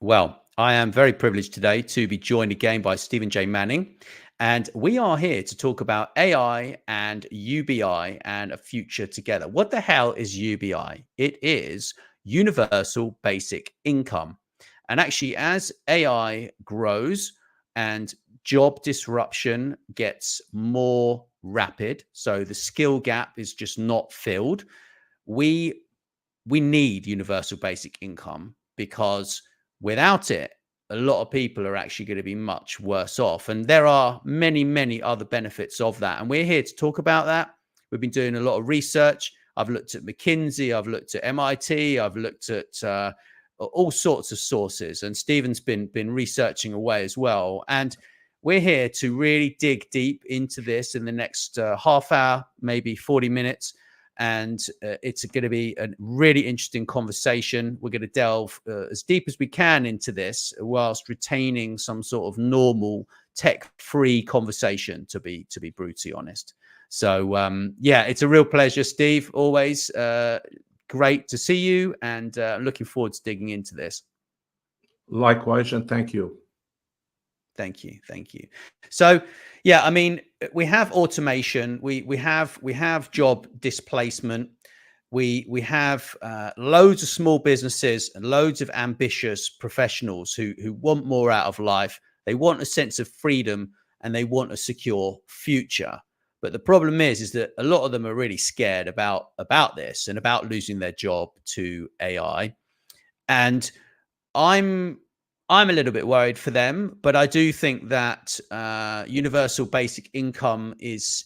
Well, I am very privileged today to be joined again by Stephen J. Manning, and we are here to talk about AI and UBI and a future together. What the hell is UBI? It is Universal Basic Income. And actually, as AI grows and job disruption gets more rapid, so the skill gap is just not filled, we we need universal basic income because without it, a lot of people are actually going to be much worse off. And there are many, many other benefits of that. And we're here to talk about that. We've been doing a lot of research. I've looked at McKinsey, I've looked at MIT, I've looked at all sorts of sources. And Stephen's been researching away as well. And we're here to really dig deep into this in the next half hour, maybe 40 minutes. And it's going to be a really interesting conversation. We're going to delve as deep as we can into this whilst retaining some sort of normal tech-free conversation, to be brutally honest. So, yeah, it's a real pleasure, Steve. Always great to see you, and looking forward to digging into this. Likewise, and thank you. Thank you. Thank you. So, yeah, I mean, we have automation, we have job displacement, we have loads of small businesses and loads of ambitious professionals who want more out of life. They want a sense of freedom and they want a secure future. But the problem is that a lot of them are really scared about this and about losing their job to AI. And I'm a little bit worried for them, but I do think that universal basic income is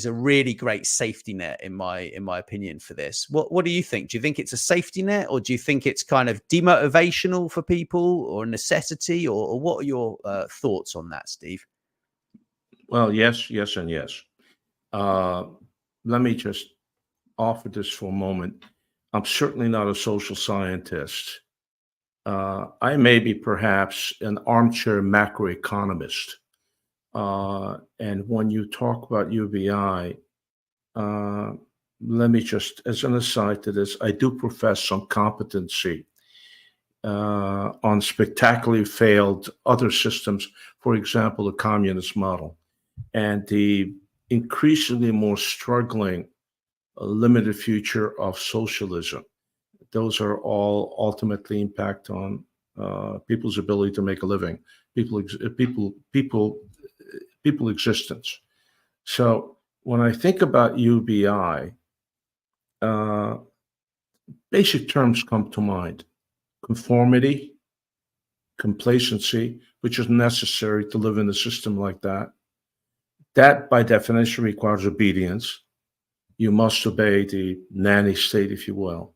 a really great safety net in my opinion for this. What do you think? Do you think it's a safety net, or do you think it's kind of demotivational for people, or a necessity, or what are your thoughts on that, Steve? Well, yes, and yes. Let me just offer this for a moment. I'm certainly not a social scientist. I may be perhaps an armchair macroeconomist. And when you talk about UBI, let me just, as an aside to this, I do profess some competency on spectacularly failed other systems, for example, the communist model, and the increasingly more struggling limited future of socialism. Those are all ultimately impact on people's ability to make a living, people existence. So when I think about UBI, basic terms come to mind: conformity, complacency, which is necessary to live in a system like that. That, by definition, requires obedience. You must obey the nanny state, if you will.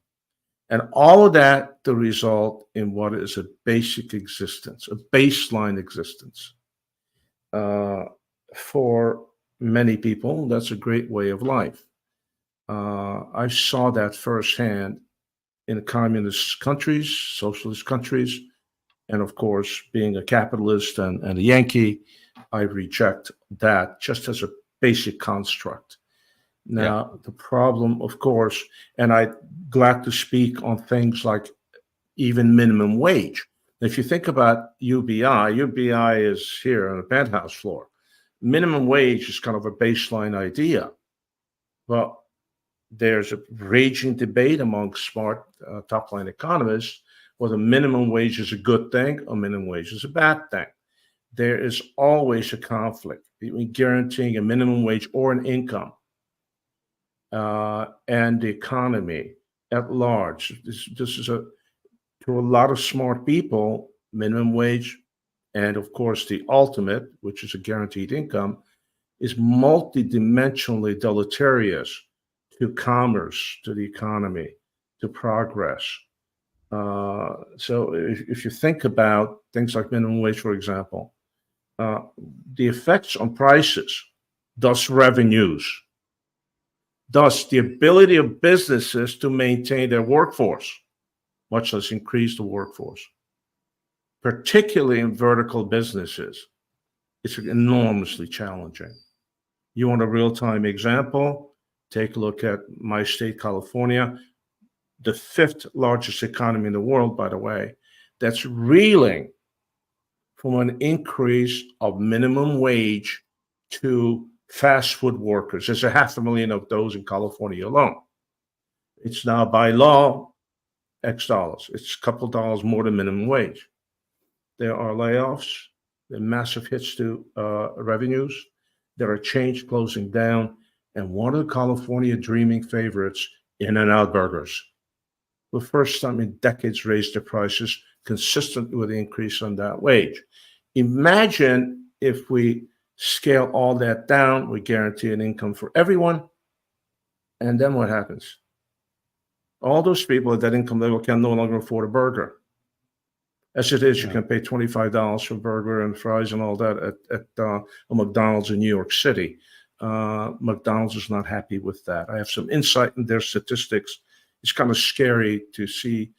And all of that to result in what is a basic existence, a baseline existence. For many people, that's a great way of life. I saw that firsthand in communist countries, socialist countries, and of course, being a capitalist and a Yankee, I reject that just as a basic construct. Now, the problem, of course, and I'm glad to speak on things like even minimum wage. If you think about UBI is here on the penthouse floor. Minimum wage is kind of a baseline idea. But there's a raging debate among smart top-line economists whether minimum wage is a good thing or minimum wage is a bad thing. There is always a conflict between guaranteeing a minimum wage or an income and the economy at large. This is to a lot of smart people, minimum wage, and of course the ultimate, which is a guaranteed income, is multidimensionally deleterious to commerce, to the economy, to progress. So if you think about things like minimum wage, for example, the effects on prices, thus revenues, thus the ability of businesses to maintain their workforce, much less increase the workforce, particularly in vertical businesses, it's enormously challenging. You want a real-time example? Take a look at my state, California, the 5th largest economy in the world, by the way. that's reeling from an increase of minimum wage to fast food workers. There's 500,000 of those in California alone. It's now by law, X dollars. It's a couple dollars more than minimum wage. There are layoffs, there are massive hits to revenues. There are chains closing down. And one of the California dreaming favorites, In-N-Out Burgers. For the first time in decades, raised their prices consistent with the increase on that wage. Imagine if we scale all that down, we guarantee an income for everyone, and then what happens? All those people at that income level can no longer afford a burger. As it is, you can pay $25 for a burger and fries and all that at a McDonald's in New York City. McDonald's is not happy with that. I have some insight in their statistics. It's kind of scary to see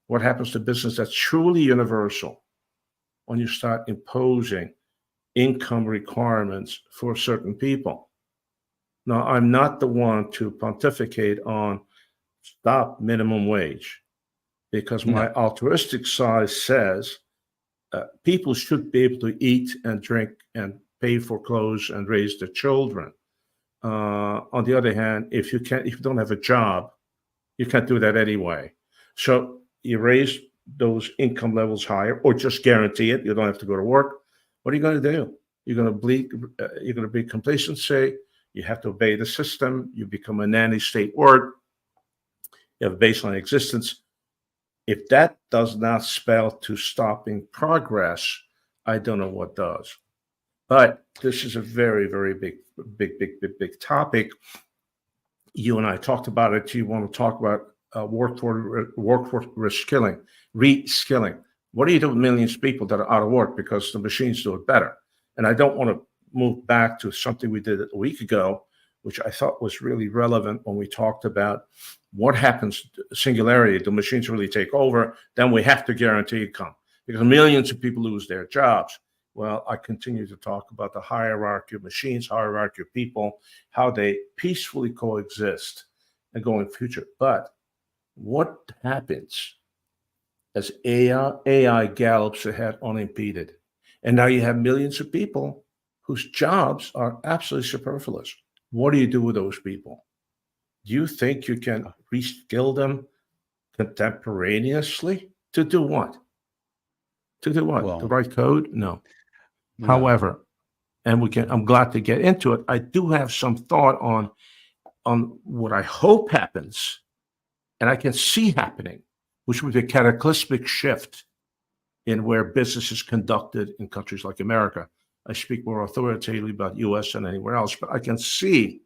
what happens to business that's truly universal when you start imposing income requirements for certain people. Now, I'm not the one to pontificate on stop minimum wage, because my altruistic side says people should be able to eat and drink and pay for clothes and raise their children. On the other hand, if you don't have a job, you can't do that anyway. So you raise those income levels higher, or just guarantee it. You don't have to go to work. What are you going to do? You're going to be complacency. You have to obey the system. You become a nanny state word. You have a baseline existence. If that does not spell to stopping progress, I don't know what does. But this is a very, very big topic. You and I talked about it. You want to talk about workforce reskilling, reskilling. What do you do with millions of people that are out of work because the machines do it better? And I don't want to move back to something we did a week ago, which I thought was really relevant when we talked about what happens, singularity, the machines really take over, then we have to guarantee income because millions of people lose their jobs. Well, I continue to talk about the hierarchy of machines, hierarchy of people, how they peacefully coexist and go in future. But what happens as AI gallops ahead unimpeded? And now you have millions of people whose jobs are absolutely superfluous. What do you do with those people? Do you think you can reskill them contemporaneously? To do what? To do what? Well, to write code? No. However, and I'm glad to get into it. I do have some thought on what I hope happens, and I can see happening, which would be a cataclysmic shift in where business is conducted in countries like America. I speak more authoritatively about US than anywhere else, but I can see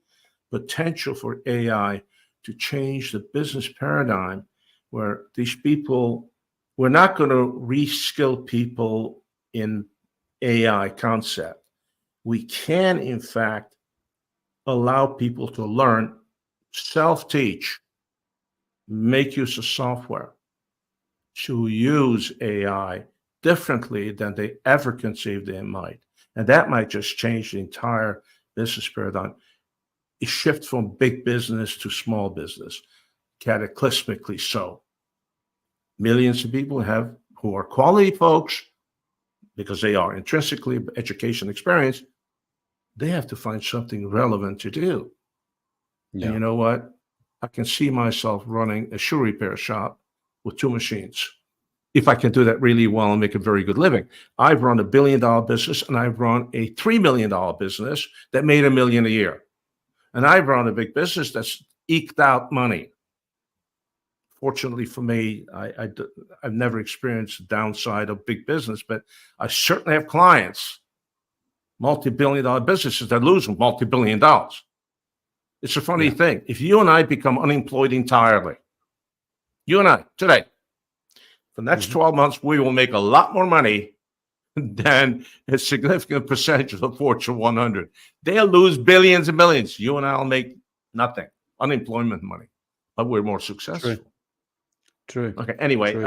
potential for AI to change the business paradigm where these people, we're not going to reskill people in AI concept. We can, in fact, allow people to learn, self-teach, make use of software, to use AI differently than they ever conceived they might. And that might just change the entire business paradigm. A shift from big business to small business, cataclysmically so. Millions of people who are quality folks, because they are intrinsically education experience, they have to find something relevant to do. Yeah. And you know what? I can see myself running a shoe repair shop with 2 machines. If I can do that really well and make a very good living. I've run $1 billion business, and I've run a $3 million business that made $1 million a year. And I've run a big business that's eked out money. Fortunately for me, I've never experienced the downside of big business, but I certainly have clients, multi-billion-dollar businesses that lose multi-billion dollars. It's a funny thing. If you and I become unemployed entirely, you and I, today, for the next 12 months, we will make a lot more money than a significant percentage of the Fortune 100. They'll lose billions and millions. You and I will make nothing, unemployment money, but we're more successful. True. Okay. Anyway,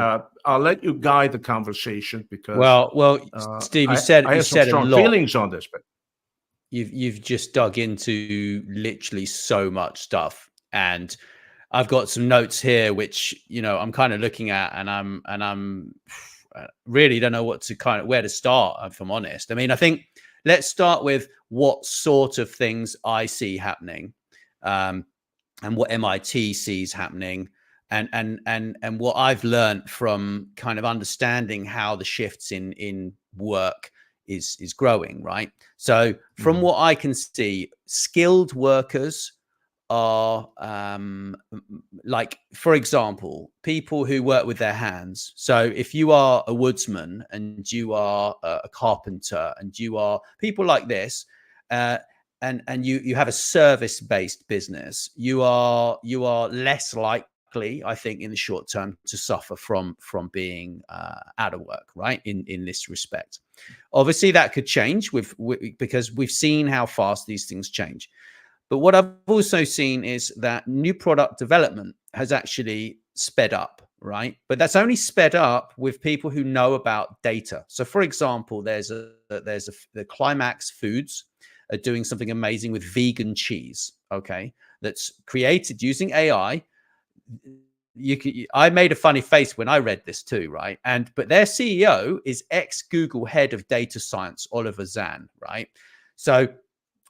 I'll let you guide the conversation because Steve, you I said some strong a lot. Feelings on this, but You've just dug into literally so much stuff, and I've got some notes here which I'm kind of looking at, and really don't know what to where to start, if I'm honest. I mean, I think let's start with what sort of things I see happening, and what MIT sees happening, and what I've learned from kind of understanding how the shifts in work is growing, right? So from what I can see, skilled workers are like, for example, people who work with their hands. So if you are a woodsman and you are a carpenter and you are people like this, and you have a service-based business, you are less likely, I think, in the short term to suffer from being out of work, right? In this respect, obviously that could change because we've seen how fast these things change. But what I've also seen is that new product development has actually sped up, right? But that's only sped up with people who know about data. So, for example, the Climax Foods are doing something amazing with vegan cheese. Okay, that's created using AI. I made a funny face when I read this too, right? But their CEO is ex-Google head of data science, Oliver Zahn, right? So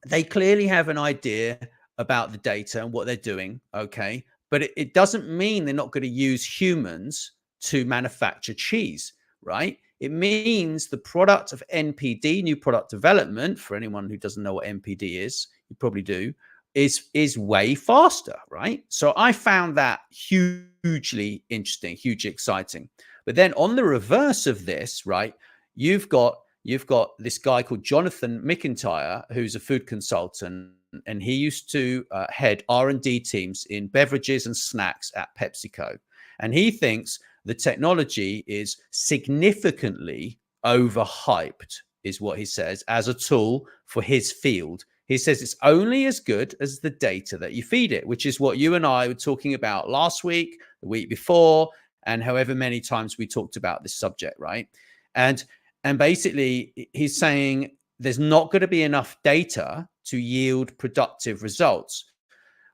they clearly have an idea about the data and what they're doing, okay? But it doesn't mean they're not going to use humans to manufacture cheese, right? It means the product of NPD, new product development, for anyone who doesn't know what NPD is, you probably do, is way faster, right? So I found that hugely interesting, hugely exciting. But then on the reverse of this, right, you've got this guy called Jonathan McIntyre, who's a food consultant, and he used to head R&D teams in beverages and snacks at PepsiCo. And he thinks the technology is significantly overhyped, is what he says, as a tool for his field. He says it's only as good as the data that you feed it, which is what you and I were talking about last week, the week before, and however many times we talked about this subject, right? And basically, he's saying there's not going to be enough data to yield productive results,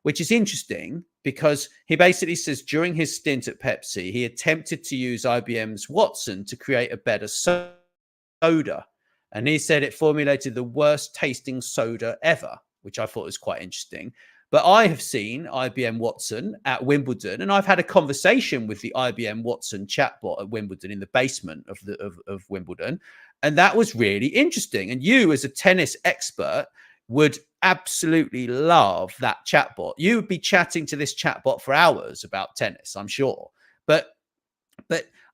which is interesting because he basically says during his stint at Pepsi, he attempted to use IBM's Watson to create a better soda. And he said it formulated the worst tasting soda ever, which I thought was quite interesting. But I have seen IBM Watson at Wimbledon, and I've had a conversation with the IBM Watson chatbot at Wimbledon in the basement of Wimbledon, and that was really interesting. And you, as a tennis expert, would absolutely love that chatbot. You would be chatting to this chatbot for hours about tennis, I'm sure. But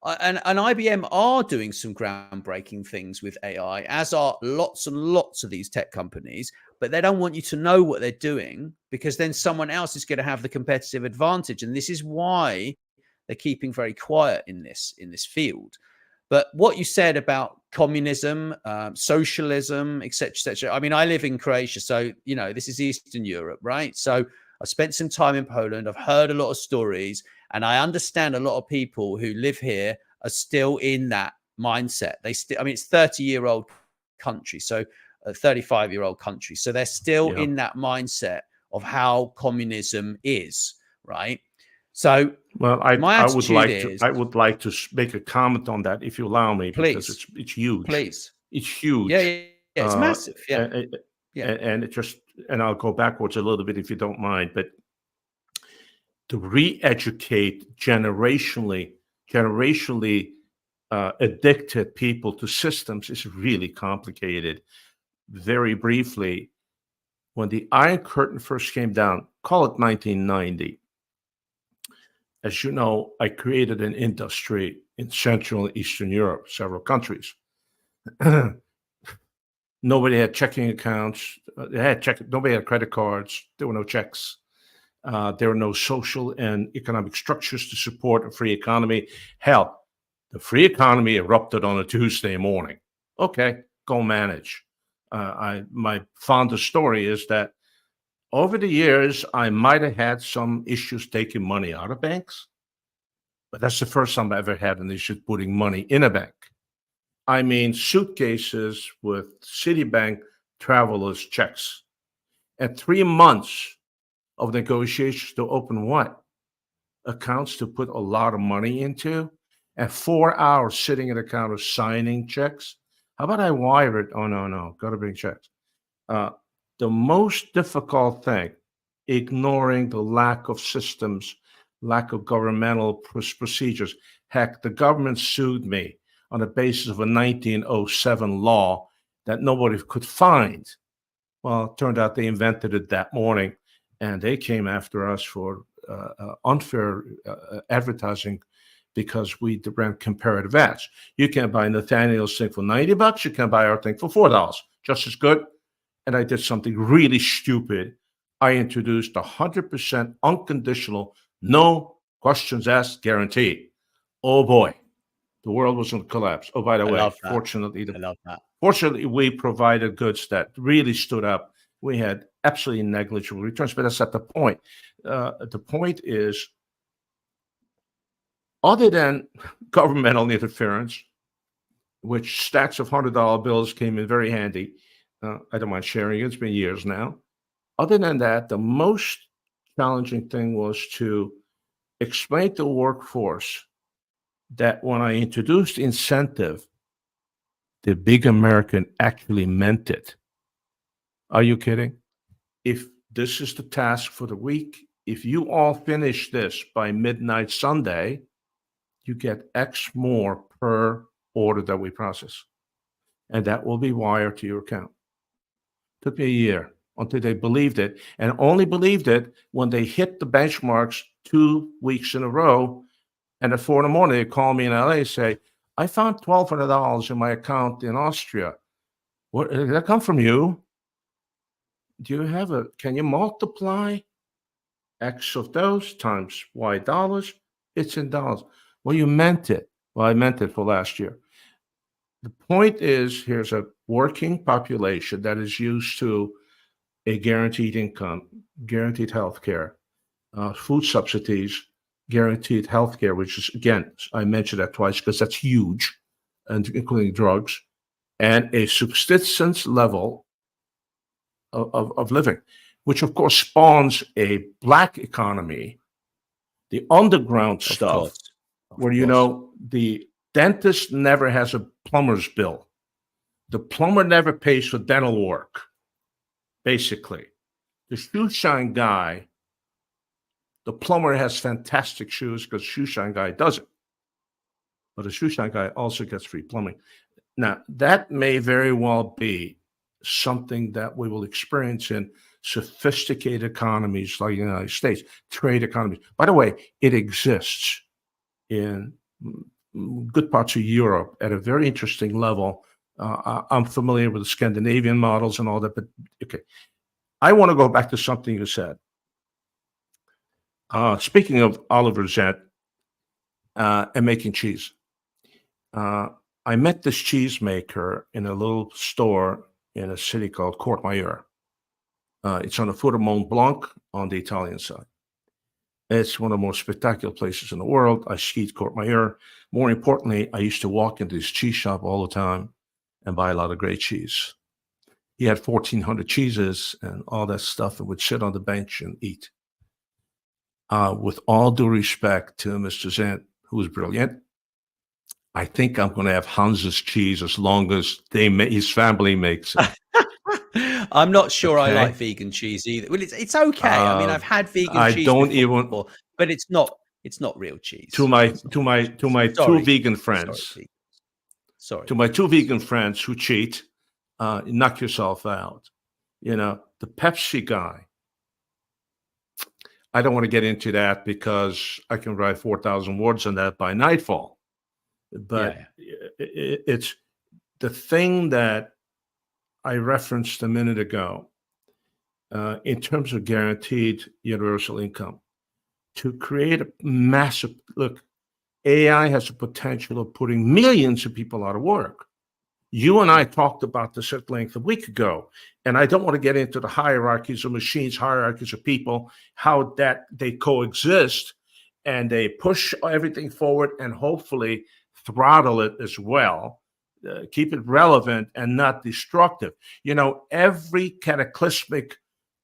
IBM are doing some groundbreaking things with AI, as are lots and lots of these tech companies, but they don't want you to know what they're doing because then someone else is going to have the competitive advantage. And this is why they're keeping very quiet in this field. But what you said about communism, socialism, etc. I mean, I live in Croatia, so, you know, this is Eastern Europe, right? So I spent some time in Poland. I've heard a lot of stories, and I understand a lot of people who live here are still in that mindset. I mean, it's 30-year-old country, so a 35-year-old country. So they're still in that mindset of how communism is, right? So, well, I would like to make a comment on that, if you allow me, please, because it's huge. Please, it's huge. Yeah, it's massive. Yeah, and it just, and I'll go backwards a little bit if you don't mind, but to re-educate generationally addicted people to systems is really complicated. Very briefly, when the Iron Curtain first came down, call it 1990, as you know, I created an industry in Central and Eastern Europe, several countries. Nobody had checking accounts. Nobody had credit cards. There were no checks. There were no social and economic structures to support a free economy. Hell, the free economy erupted on a Tuesday morning. Okay, go manage. My fondest story is that over the years, I might have had some issues taking money out of banks, but that's the first time I ever had an issue putting money in a bank. I mean, suitcases with Citibank travelers' checks. And 3 months of negotiations to open what? Accounts to put a lot of money into. and 4 hours sitting at a counter signing checks. How about I wire it? Oh, no, got to bring checks. The most difficult thing, ignoring the lack of systems, lack of governmental procedures. Heck, the government sued me on the basis of a 1907 law that nobody could find. Well, it turned out they invented it that morning, and they came after us for unfair advertising because we ran comparative ads. You can buy Nathaniel's thing for $90. You can buy our thing for $4, just as good. And I did something really stupid. I introduced 100% unconditional, no questions asked guarantee. Oh boy, the world was going to collapse. Oh, by the way, fortunately, we provided goods that really stood up. We had absolutely negligible returns, but that's not the point. The point is, other than governmental interference, which stacks of $100 bills came in very handy. I don't mind sharing it. It's been years now. Other than that, the most challenging thing was to explain to the workforce that when I introduced incentive, the big American actually meant it. Are you kidding? If this is the task for the week, if you all finish this by midnight Sunday, you get X more per order that we process. And that will be wired to your account. Took me a year until they believed it, and only believed it when they hit the benchmarks 2 weeks in a row. And at 4 a.m, they call me in LA and say, I found $1,200 in my account in Austria. What did that come from you? Do you have can you multiply X of those times Y dollars? It's in dollars. Well, you meant it. Well, I meant it for last year. The point is, here's a working population that is used to a guaranteed income, guaranteed health care, food subsidies, guaranteed health care, which is, again, I mentioned that twice because that's huge, and including drugs, and a subsistence level of living, which of course spawns a black economy, the underground stuff, where the dentist never has a plumber's bill. The plumber never pays for dental work, basically. The shoe shine guy, the plumber has fantastic shoes because shoe shine guy doesn't. But the shoe shine guy also gets free plumbing. Now, that may very well be something that we will experience in sophisticated economies like the United States, trade economies. By the way, it exists in good parts of Europe at a very interesting level. I'm familiar with the Scandinavian models and all that, but okay. I want to go back to something you said. Speaking of Oliver Zent and making cheese, I met this cheesemaker in a little store in a city called Courmayeur. It's on the foot of Mont Blanc on the Italian side. It's one of the most spectacular places in the world. I skied Courmayeur. More importantly, I used to walk into this cheese shop all the time and buy a lot of great cheese. He had 1,400 cheeses and all that stuff, and would sit on the bench and eat. With all due respect to Mr. Zent, who is brilliant, I think I'm going to have Hans's cheese as long as his family makes it. I'm not sure I like vegan cheese either. Well, it's okay. I mean, I've had vegan cheese before, but it's not real cheese. To my two vegan friends. Sorry. To my two vegan friends who cheat, knock yourself out. The Pepsi guy. I don't want to get into that because I can write 4,000 words on that by nightfall. But it's the thing that I referenced a minute ago in terms of guaranteed universal income. To create a massive, look, AI has the potential of putting millions of people out of work. You and I talked about this at length a week ago, and I don't want to get into the hierarchies of machines, hierarchies of people, how that they coexist and they push everything forward and hopefully throttle it as well, keep it relevant and not destructive. Every cataclysmic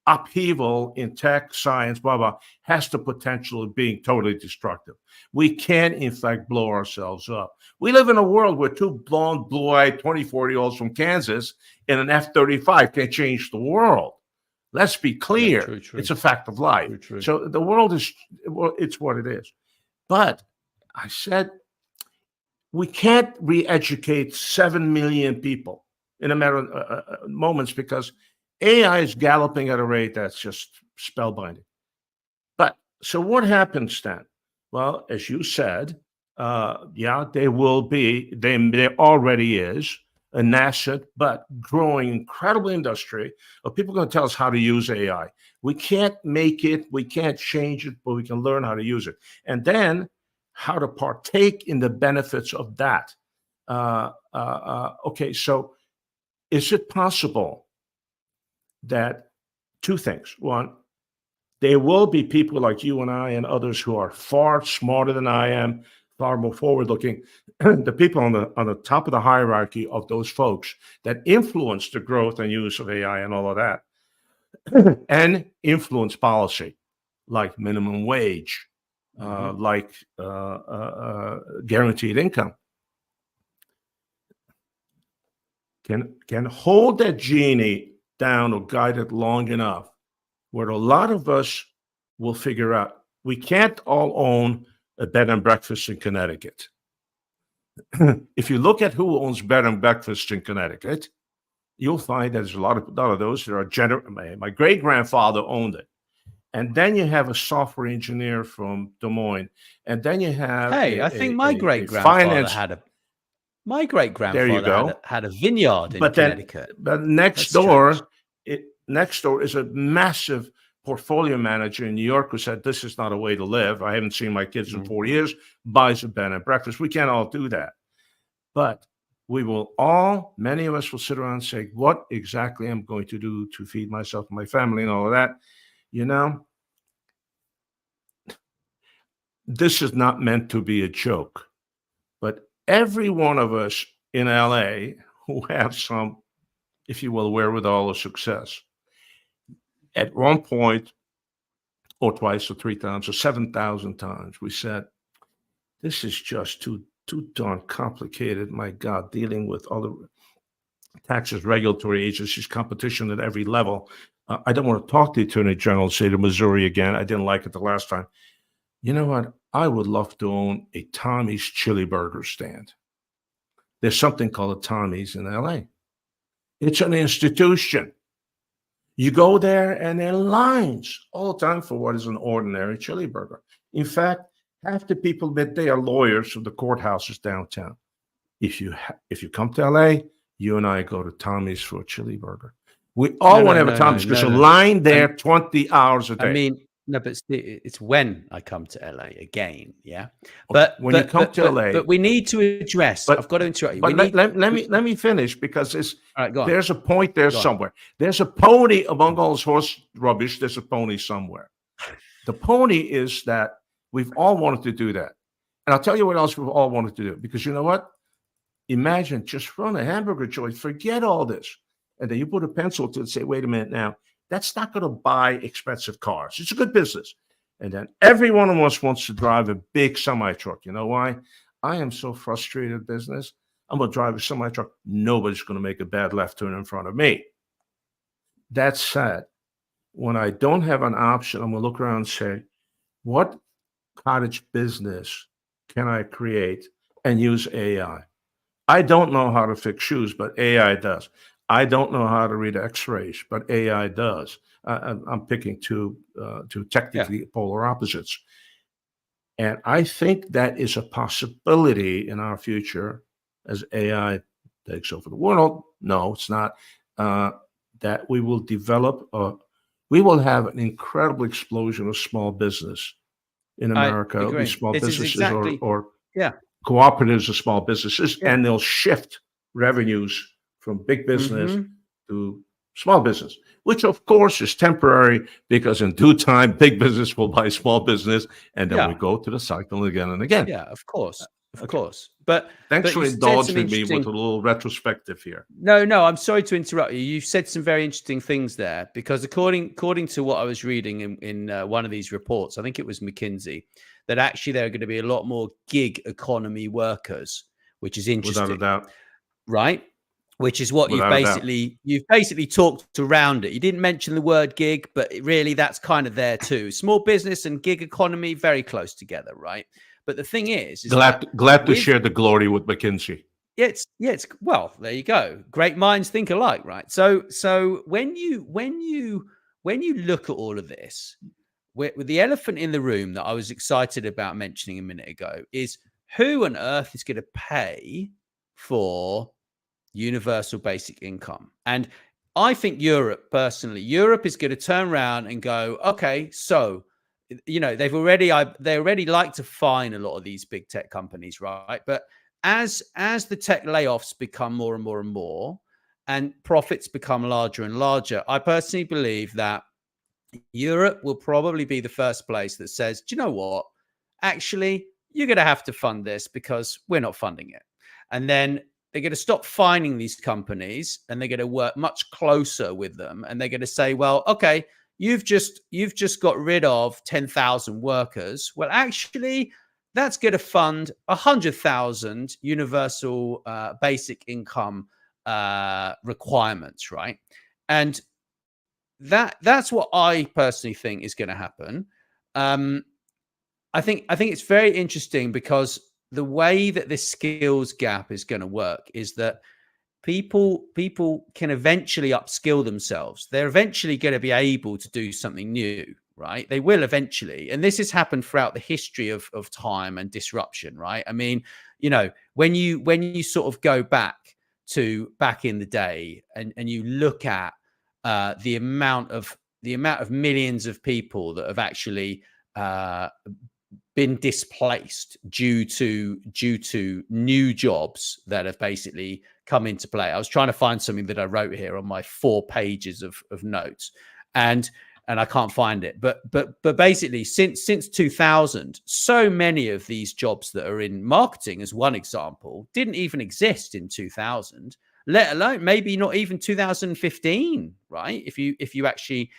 upheaval in tech, science, blah, blah, has the potential of being totally destructive. We can, in fact, blow ourselves up. We live in a world where two blonde, blue-eyed 24-year-olds from Kansas in an F-35 can change the world. Let's be clear. Yeah, true. It's a fact of life. True. So the world is, well, it's what it is. But I said, we can't re-educate 7 million people in a matter of moments, because AI is galloping at a rate that's just spellbinding. But so what happens then? Well, as you said, yeah, there already is a nascent but growing incredible industry of people going to tell us how to use AI. We can't make it, we can't change it, but we can learn how to use it. And then how to partake in the benefits of that. Okay, so is it possible that two things? One, there will be people like you and I and others who are far smarter than I am, far more forward-looking. The people on the top of the hierarchy of those folks that influence the growth and use of AI and all of that, and influence policy, like minimum wage, like guaranteed income, can hold that genie down or guide it long enough where a lot of us will figure out we can't all own a bed and breakfast in Connecticut. If you look at who owns bed and breakfast in Connecticut, you'll find there's a lot of those that are my great-grandfather owned it. And then you have a software engineer from Des Moines. And then you have I think my great-grandfather had a had a vineyard in Connecticut. But next door is a massive portfolio manager in New York who said, this is not a way to live. I haven't seen my kids in 4 years, buys a bed and breakfast. We can't all do that. But we will all, many of us will sit around and say, what exactly am I going to do to feed myself and my family and all of that? You know, this is not meant to be a joke, but every one of us in LA who have some, if you will, wherewithal or success, at one point or twice or three times or 7,000 times, we said, this is just too darn complicated. My God, dealing with all the taxes, regulatory agencies, competition at every level. I don't want to talk to the Attorney General of the state of Missouri again. I didn't like it the last time. You know what? I would love to own a Tommy's chili burger stand. There's something called a Tommy's in LA. It's an institution. You go there and there are lines all the time for what is an ordinary chili burger. In fact, half the people that they are lawyers from the courthouses downtown. If you come to LA, you and I go to Tommy's for a chili burger. We all want to have a Tommy's because a line there 20 hours a day. I mean, no, but it's when I come to LA again, yeah. But when you come to LA, but we need to address. I've got to interrupt you. But let me finish, because there's a point there somewhere. There's a pony among all this horse rubbish. There's a pony somewhere. The pony is that we've all wanted to do that, and I'll tell you what else we've all wanted to do. Because you know what? Imagine just run a hamburger joint. Forget all this, and then you put a pencil to it and say, "Wait a minute now." That's not going to buy expensive cars. It's a good business. And then every one of us wants to drive a big semi-truck. You know why? I am so frustrated in business. I'm going to drive a semi-truck. Nobody's going to make a bad left turn in front of me. That said, when I don't have an option, I'm going to look around and say, what cottage business can I create and use AI? I don't know how to fix shoes, but AI does. I don't know how to read X-rays, but AI does. I'm picking two technically polar opposites. And I think that is a possibility in our future as AI takes over the world. No, it's not. That we will develop, we will have an incredible explosion of small business in America. Small businesses or cooperatives of small businesses, and they'll shift revenues from big business to small business, which of course is temporary, because in due time, big business will buy small business, and then we go to the cycle again and again. Yeah, of course. of Okay. course. But Thanks for you said some indulging me with interesting. a little retrospective here. No, I'm sorry to interrupt you. You've said some very interesting things there because according to what I was reading in one of these reports, I think it was McKinsey, that actually there are going to be a lot more gig economy workers, which is Without a interesting, doubt. right? Which is what Without a doubt. you've basically talked around it. You didn't mention the word gig, but really that's kind of there too. Small business and gig economy very close together, right? But the thing is Glad that to with share the glory with McKinsey. it's well, there you go. Great minds think alike, right? So when you look at all of this, with the elephant in the room that I was excited about mentioning a minute ago is who on earth is going to pay for universal basic income? And I think Europe is going to turn around and go, okay, so they already like to fine a lot of these big tech companies, right? But as the tech layoffs become more and more and more and profits become larger and larger, I personally believe that Europe will probably be the first place that says, do you know what? Actually, you're going to have to fund this because we're not funding it. And then they're going to stop fining these companies and they're going to work much closer with them. And they're going to say, well, okay, you've just got rid of 10,000 workers. Well, actually, that's going to fund 100,000 universal basic income requirements, right? And that's what I personally think is going to happen. I think it's very interesting because the way that this skills gap is going to work is that people can eventually upskill themselves. They're eventually going to be able to do something new, right? They will eventually. And this has happened throughout the history of time and disruption, right? I mean, when you sort of go back in the day and you look at the amount of millions of people that have actually been displaced due to new jobs that have basically come into play. I was trying to find something that I wrote here on my 4 pages of notes, and I can't find it. But basically, since 2000, so many of these jobs that are in marketing, as one example, didn't even exist in 2000. Let alone maybe not even 2015, right? If you actually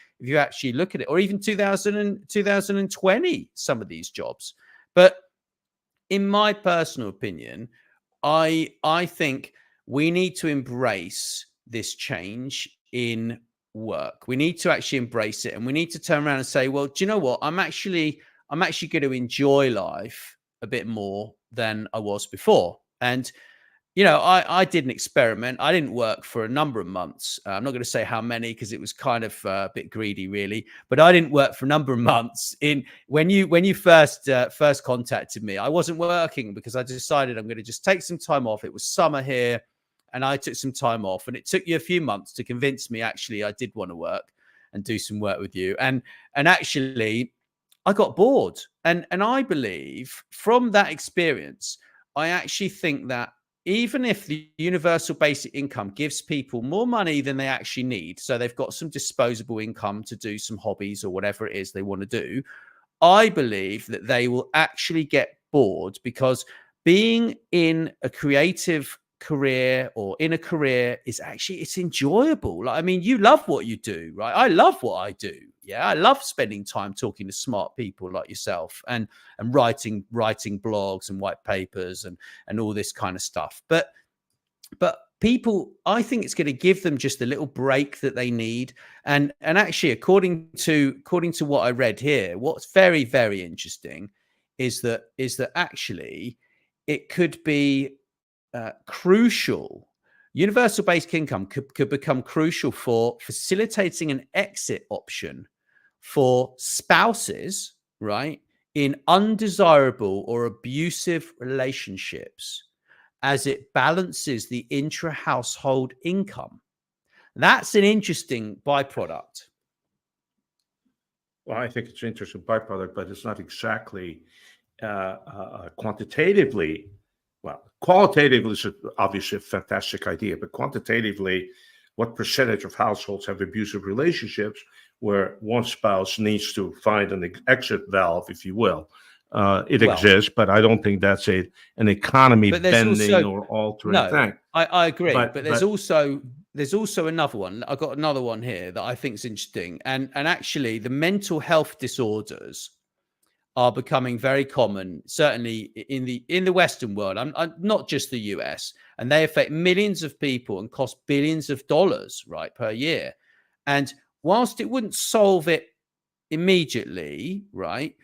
look at it, or even 2020, some of these jobs. But in my personal opinion, I think we need to embrace this change in work. We need to actually embrace it, and we need to turn around and say, well, do you know what? I'm actually going to enjoy life a bit more than I was before. And I did an experiment. I didn't work for a number of months. I'm not going to say how many because it was kind of a bit greedy, really. But I didn't work for a number of months. When you first contacted me, I wasn't working because I decided I'm going to just take some time off. It was summer here, and I took some time off. And it took you a few months to convince me. Actually, I did want to work and do some work with you. And actually, I got bored. And I believe from that experience, I actually think that even if the universal basic income gives people more money than they actually need, so they've got some disposable income to do some hobbies or whatever it is they want to do, I believe that they will actually get bored because being in a creative career or in a career it's enjoyable. Like, I mean, you love what you do, right? I love what I do. Yeah, I love spending time talking to smart people like yourself and writing blogs and white papers and all this kind of stuff. But people, I think it's going to give them just a little break that they need. And actually, according to what I read here, what's very, very interesting is that actually it could be crucial. Universal basic income could become crucial for facilitating an exit option for spouses, right, in undesirable or abusive relationships as it balances the intra-household income. That's an interesting byproduct. Well, I think it's an interesting byproduct, but it's not exactly quantitatively. Well, qualitatively is obviously a fantastic idea, but quantitatively, what percentage of households have abusive relationships where one spouse needs to find an exit valve, if you will, It Well, exists, but I don't think that's an economy but there's bending also or altering no, thing. I agree, but But there's also another one. I got another one here that I think is interesting, and actually the mental health disorders are becoming very common, certainly in the Western world. I'm not just the US, and they affect millions of people and cost billions of dollars, right, per year. And whilst it wouldn't solve it immediately, right,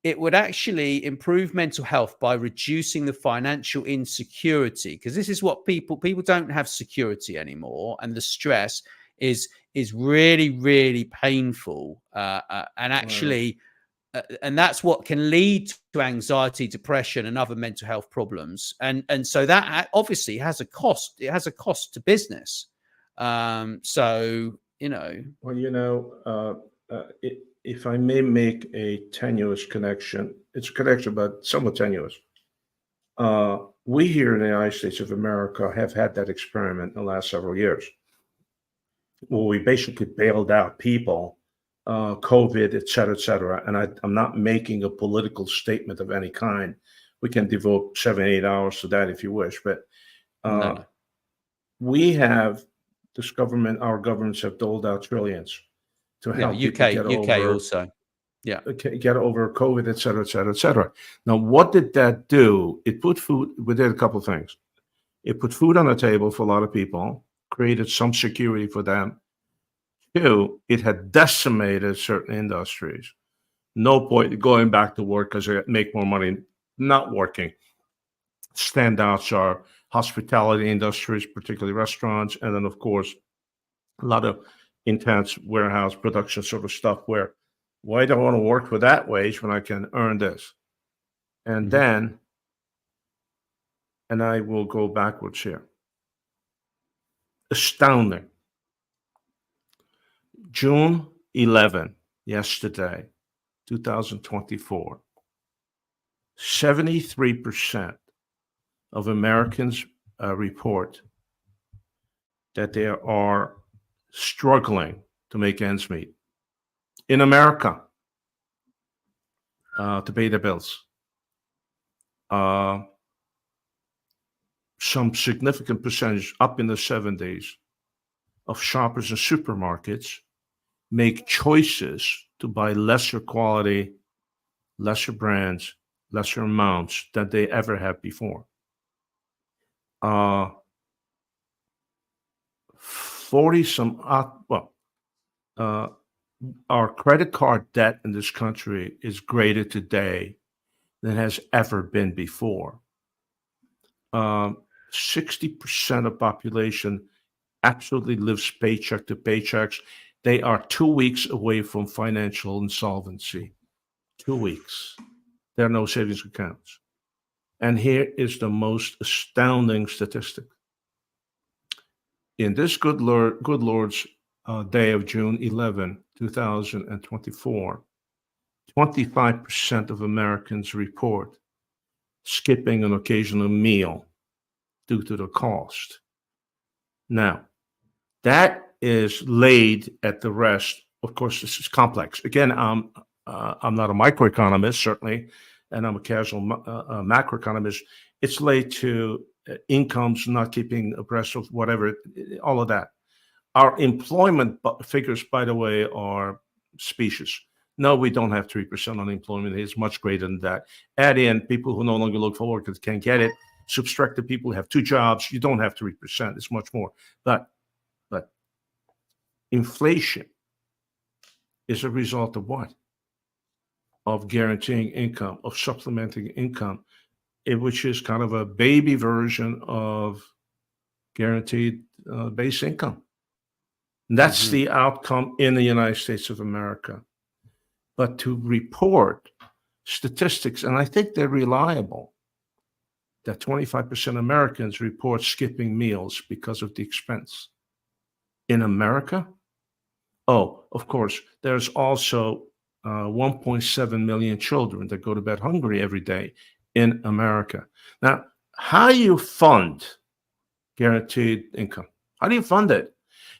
it would actually improve mental health by reducing the financial insecurity, because this is what people don't have security anymore, and the stress is really painful, and actually and that's what can lead to anxiety, depression, and other mental health problems. And so that obviously has a cost. It has a cost to business. So if I may make a tenuous connection, it's a connection, but somewhat tenuous. We here in the United States of America have had that experiment in the last several years, where we basically bailed out people, COVID, et cetera, and I'm not making a political statement of any kind. We can devote 7-8 hours to that if you wish, but no. we have this government, our governments have doled out trillions to Yeah, help people get over also. Yeah. get over COVID, et cetera. Now, what did that do? It put food. We did a couple of things. It put food on the table for a lot of people, created some security for them. Two, it had decimated certain industries. No point going back to work because they make more money not working. Standouts are hospitality industries, particularly restaurants, and then, of course, a lot of intense warehouse production sort of stuff where, why do I want to work for that wage when I can earn this? And then, and I will go backwards here. Astounding. June 11, yesterday, 2024, 73% of Americans report that they are struggling to make ends meet in America, to pay their bills. Some significant percentage, up in the 70s, of shoppers in supermarkets make choices to buy lesser quality, lesser brands, lesser amounts than they ever have before. 40 some, our credit card debt in this country is greater today than has ever been before. 60% of population absolutely lives paycheck to paychecks. They are 2 weeks away from financial insolvency. 2 weeks. There are no savings accounts. And here is the most astounding statistic. In this good Lord's day of June 11, 2024, 25% of Americans report skipping an occasional meal due to the cost. Now, that is laid at the rest. Of course, this is complex. Again, I'm not a microeconomist, certainly, and I'm a casual macroeconomist. It's laid to incomes not keeping abreast of whatever, all of that. Our employment figures, by the way, are specious. No, we don't have 3% unemployment. It's much greater than that. Add in people who no longer look for work because can't get it. Subtract the people who have 2 jobs. You don't have 3%. It's much more. But inflation is a result of what? Of guaranteeing income, of supplementing income, which is kind of a baby version of guaranteed base income. And that's the outcome in the United States of America. But to report statistics, and I think they're reliable, that 25% Americans report skipping meals because of the expense. In America? Oh, of course, there's also 1.7 million children that go to bed hungry every day in America. Now, how do you fund guaranteed income? How do you fund it?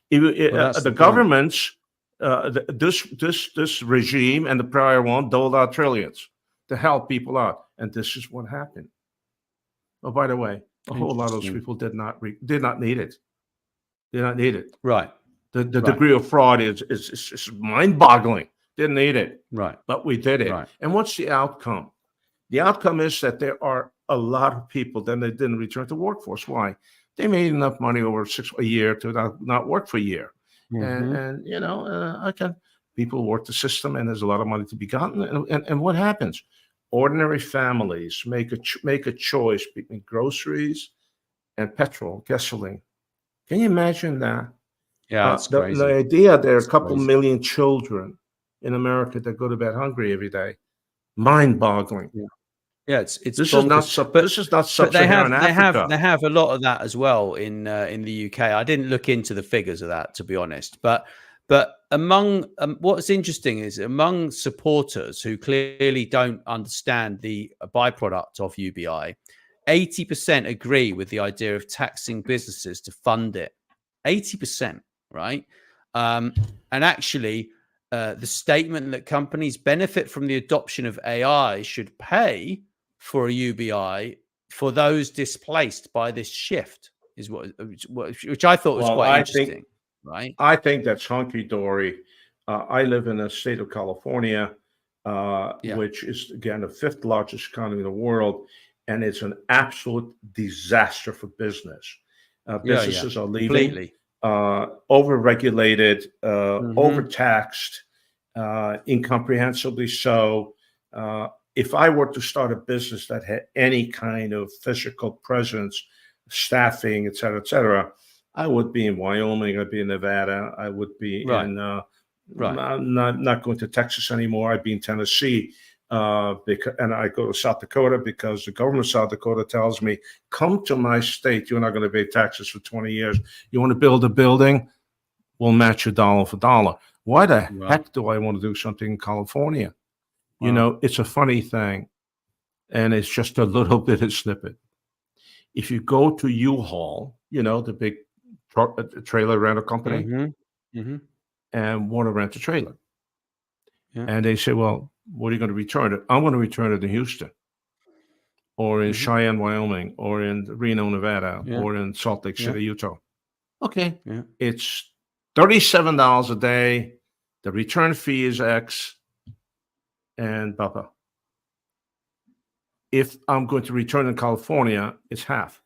The governments, this regime and the prior one doled out trillions. to help people out. And this is what happened. Oh, by the way, a whole lot of those Interesting. people did not need it. Did not need it. Right. The Right. degree of fraud is mind-boggling. Didn't need it, Right. but we did it. Right. And what's the outcome? The outcome is that there are a lot of people that they didn't return to workforce. Why? They made enough money over a year to not work for a year. And you know, people work the system, and there's a lot of money to be gotten. And what happens? Ordinary families make a choice between groceries and petrol, gasoline. Can you imagine that? Yeah, it's The crazy. idea there are a It's couple crazy. million children in America that go to bed hungry every day. Mind-boggling. Yeah, it's This is not bonkers. But this is not but they sub-Saharan Africa. have a lot of that as well in the UK. I didn't look into the figures of that, to be honest. But among what's interesting is among supporters who clearly don't understand the byproduct of UBI, 80% agree with the idea of taxing businesses to fund it. 80%, right? And actually, the statement that companies benefit from the adoption of AI should pay for a UBI for those displaced by this shift is which I thought was quite interesting, right? I think that's hunky-dory. I live in the state of California, which is, again, the 5th largest economy in the world, and it's an absolute disaster for business. Businesses are leaving. Completely. Overregulated, overtaxed, incomprehensibly so. If I were to start a business that had any kind of physical presence, staffing, et cetera, I would be in Wyoming. I'd be in Nevada. I would be in, not going to Texas anymore. I'd be in Tennessee. And I go to South Dakota because the government of South Dakota tells me, come to my state. You're not going to pay taxes for 20 years. You want to build a building? We'll match you dollar for dollar. Why the heck do I want to do something in California? You know, it's a funny thing, and it's just a little bit of snippet. If you go to U-Haul, you know, the big trailer rental company, and want to rent a trailer, and they say, well, what are you going to return it? I'm going to return it in Houston, or in Cheyenne, Wyoming, or in Reno, Nevada, or in Salt Lake City, Utah. Okay, it's $37 a day. The return fee is X. And Papa, if I'm going to return in California, it's half.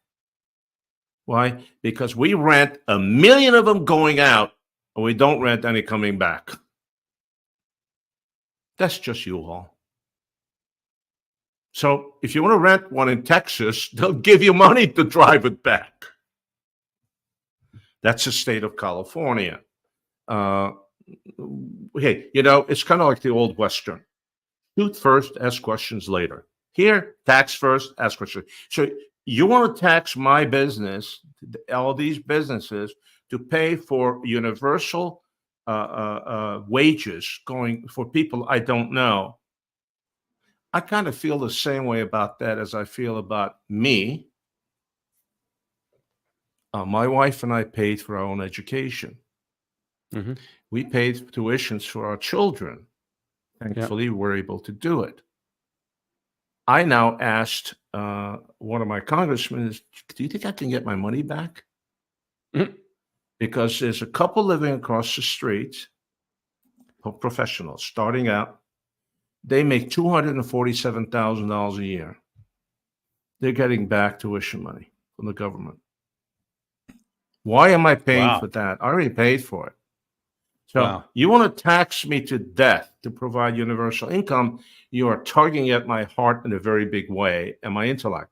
Why? Because we rent 1 million of them going out, and we don't rent any coming back. That's just U-Haul. So if you want to rent one in Texas, they'll give you money to drive it back. That's the state of California. Hey, you know, it's kind of like the old Western. Shoot first, ask questions later. Here, tax first, ask questions. So you want to tax my business, all these businesses, to pay for universal wages going for people I don't know. I kind of feel the same way about that as I feel about me. My wife and I paid for our own education. We paid tuitions for our children. Thankfully, we're able to do it. I now asked one of my congressmen, do you think I can get my money back? Because there's a couple living across the street, professionals, starting out. They make $247,000 a year. They're getting back tuition money from the government. Why am I paying for that? I already paid for it. So you want to tax me to death to provide universal income, you are tugging at my heart in a very big way and my intellect.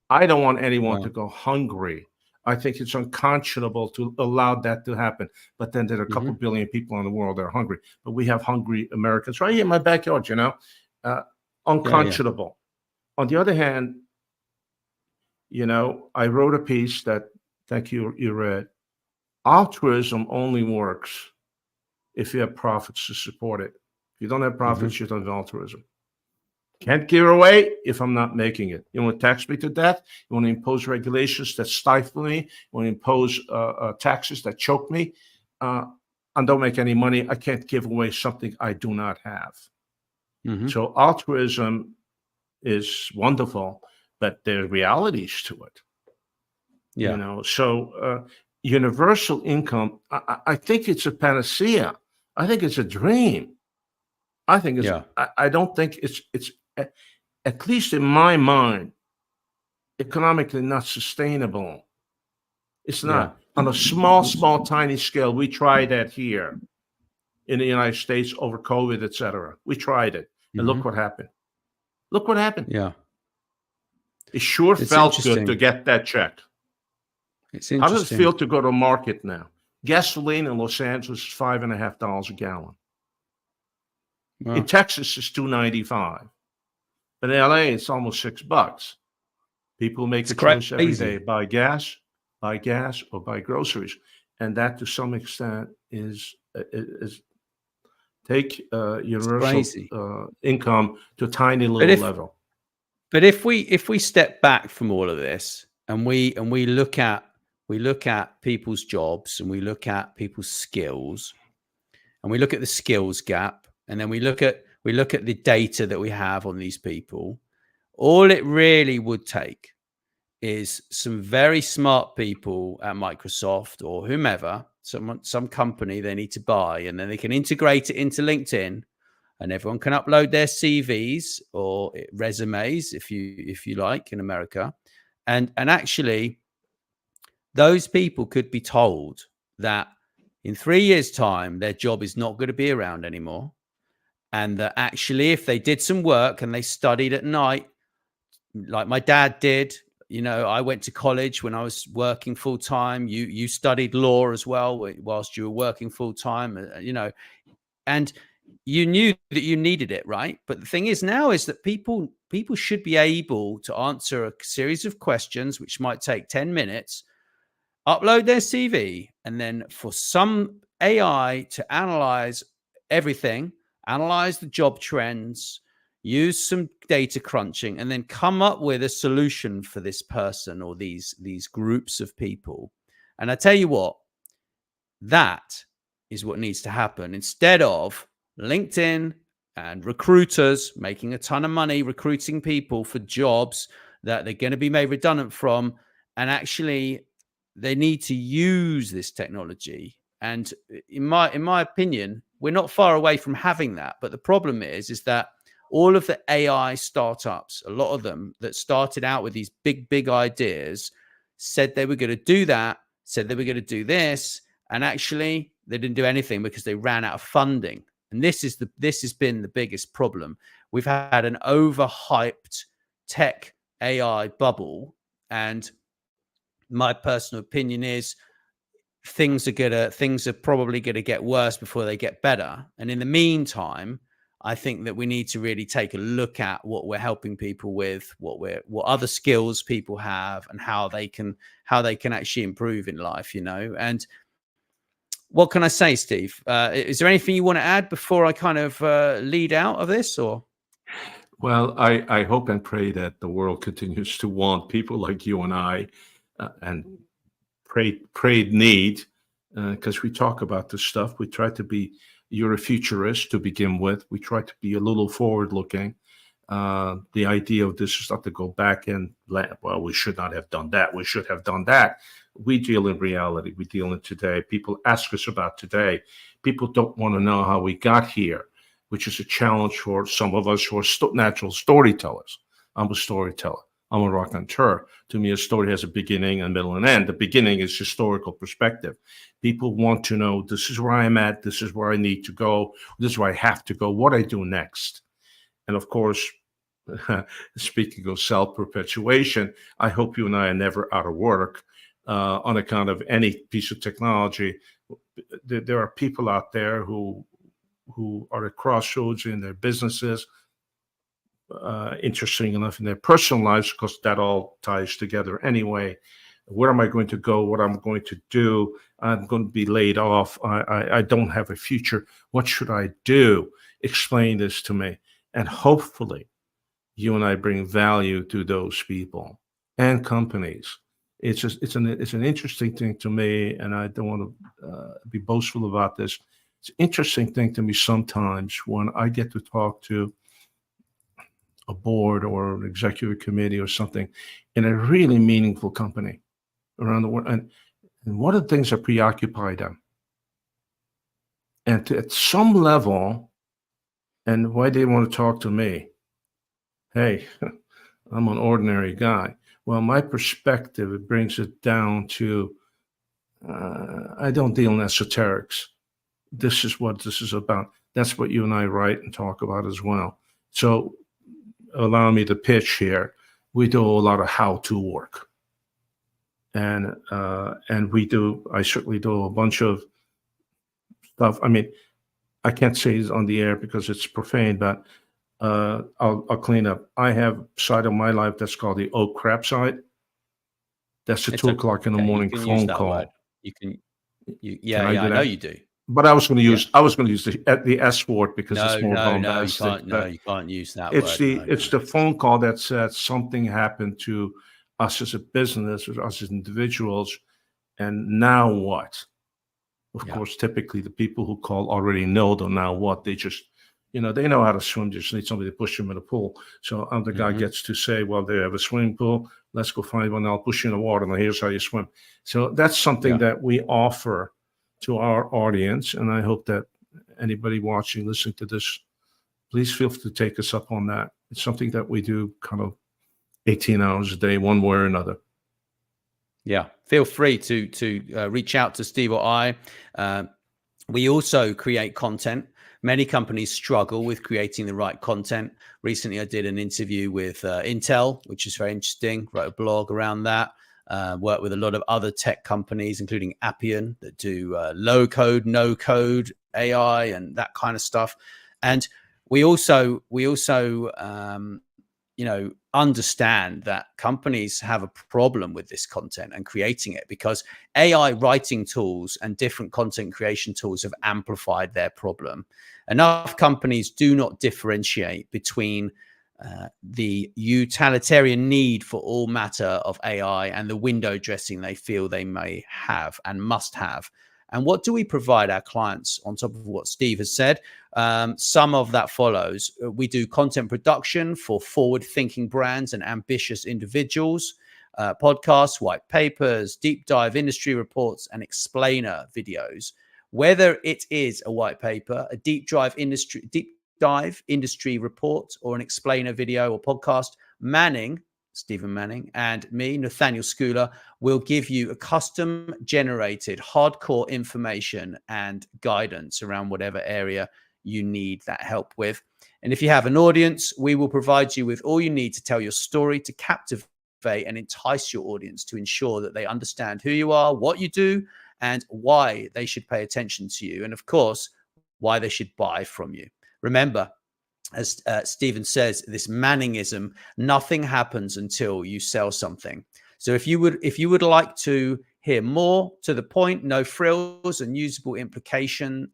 I don't want anyone to go hungry. I think it's unconscionable to allow that to happen. But then there are a couple billion people in the world that are hungry. But we have hungry Americans right here in my backyard, you know, unconscionable. On the other hand, you know, I wrote a piece that, thank you, you read. Altruism only works if you have profits to support it. If you don't have profits, you don't have altruism. Can't give away if I'm not making it. You want to tax me to death? You want to impose regulations that stifle me? You want to impose taxes that choke me? And don't make any money. I can't give away something I do not have. So altruism is wonderful, but there are realities to it. Yeah. So universal income, I think it's a panacea. I think it's a dream. I think it's. Yeah. I don't think it's at least in my mind, economically not sustainable. It's Yeah. not. On a small, tiny scale, we tried that here in the United States over COVID, etc. We tried it, and look what happened. Look what happened. Yeah. It sure It's felt good to interesting. get that check. It's How does it interesting. feel to go to market now? Gasoline in Los Angeles is $5.50 a gallon. Wow. In Texas, it's $2.95. But in LA, it's almost $6. People make a choice every day: buy gas, or buy groceries, and that to some extent is take universal Crazy. income to a tiny little level. But if we step back from all of this and we look at people's jobs, and we look at people's skills, and we look at the skills gap, and then we look at the data that we have on these people, all it really would take is some very smart people at Microsoft or whomever, some company they need to buy, and then they can integrate it into LinkedIn, and everyone can upload their CVs or resumes, if you like, in America, and actually those people could be told that in 3 years' time their job is not going to be around anymore, and that actually if they did some work and they studied at night, like my dad did. I went to college when I was working full time. You studied law as well whilst you were working full time, and you knew that you needed it, right? But the thing is now is that people should be able to answer a series of questions, which might take 10 minutes, upload their CV, and then for some AI to analyze everything, analyze the job trends, use some data crunching, and then come up with a solution for this person or these groups of people. And I tell you what, that is what needs to happen, instead of LinkedIn and recruiters making a ton of money recruiting people for jobs that they're going to be made redundant from. And actually they need to use this technology. And in my opinion, we're not far away from having that. But the problem is that all of the AI startups, a lot of them that started out with these big ideas, said they were going to do that, said they were going to do this, and actually they didn't do anything because they ran out of funding. And this has been the biggest problem. We've had an overhyped tech AI bubble, and my personal opinion is things are probably gonna get worse before they get better. And in the meantime, I think that we need to really take a look at what we're helping people with, what other skills people have, and how they can actually improve in life. And what can I say, Steve? Is there anything you want to add before I kind of lead out of this, or? Well, I hope and pray that the world continues to want people like you and I, and prayed need, because we talk about this stuff. We try to be. You're a futurist to begin with. We try to be a little forward-looking. The idea of this is not to go back and, well, we should not have done that. We should have done that. We deal in reality. We deal in today. People ask us about today. People don't want to know how we got here, which is a challenge for some of us who are natural storytellers. I'm a storyteller. I'm a raconteur. To me, a story has a beginning, a middle, and end. The beginning is historical perspective. People want to know, this is where I'm at, this is where I need to go, this is where I have to go, what I do next. And of course, speaking of self-perpetuation, I hope you and I are never out of work on account of any piece of technology. There are people out there who are at crossroads in their businesses, interesting enough in their personal lives, because that all ties together anyway. Where am I going to go? What I'm going to do? I'm going to be laid off. I don't have a future. What should I do? Explain this to me. And hopefully you and I bring value to those people and companies. It's an interesting thing to me, and I don't want to be boastful about this. It's an interesting thing to me sometimes when I get to talk to a board or an executive committee or something in a really meaningful company around the world. And what are the things that preoccupy them? And at some level, and why they want to talk to me? Hey, I'm an ordinary guy. Well, my perspective, it brings it down to, I don't deal in esoterics. This is what this is about. That's what you and I write and talk about as well. So allow me to pitch here. We do a lot of how-to work. And I certainly do a bunch of stuff. I mean, I can't say it on the air because it's profane, but I'll clean up. I have a side of my life that's called the oh crap side. That's the 2 o'clock in the morning phone call. Word. You can, I know you do. But I was going to use the S word because it's more bombastic. No, you can't use that word. It's the phone call that said something happened to us as a business or us as individuals, and now what? Of course, typically the people who call already know the now what. They just, they know how to swim. They just need somebody to push them in the pool. So the guy gets to say, well, they have a swimming pool. Let's go find one. I'll push you in the water. Now here's how you swim. So that's something that we offer to our audience. And I hope that anybody watching, listening to this, please feel free to take us up on that. It's something that we do kind of 18 hours a day, one way or another. Yeah, feel free to reach out to Steve or I. We also create content. Many companies struggle with creating the right content. Recently, I did an interview with Intel, which is very interesting. Wrote a blog around that. Worked with a lot of other tech companies, including Appian, that do low code, no code, AI, and that kind of stuff. And we also understand that companies have a problem with this content and creating it because AI writing tools and different content creation tools have amplified their problem. Enough companies do not differentiate between the utilitarian need for all matter of AI and the window dressing they feel they may have and must have. And what do we provide our clients on top of what Steve has said? Some of that follows. We do content production for forward-thinking brands and ambitious individuals, podcasts, white papers, deep dive industry reports, and explainer videos. Whether it is a white paper, a deep dive industry report, or an explainer video or podcast, Stephen Manning, and me, Nathaniel Schooler, will give you a custom generated hardcore information and guidance around whatever area you need that help with. And if you have an audience, we will provide you with all you need to tell your story, to captivate and entice your audience, to ensure that they understand who you are, what you do, and why they should pay attention to you. And of course, why they should buy from you. Remember, as Stephen says, this Manningism, nothing happens until you sell something. So if you would like to hear more to the point, no frills and usable implications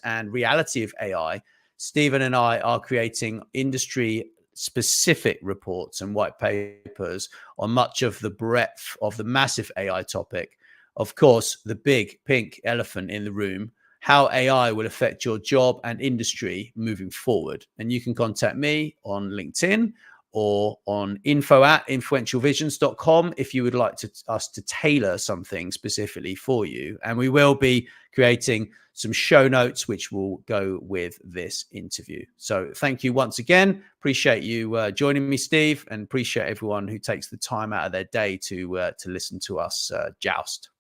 and reality of AI, Stephen and I are creating industry specific reports and white papers on much of the breadth of the massive AI topic. Of course, the big pink elephant in the room, how AI will affect your job and industry moving forward. And you can contact me on LinkedIn or on info@influentialvisions.com if you would like us to tailor something specifically for you. And we will be creating some show notes which will go with this interview. So thank you once again. Appreciate you joining me, Steve, and appreciate everyone who takes the time out of their day to listen to us joust.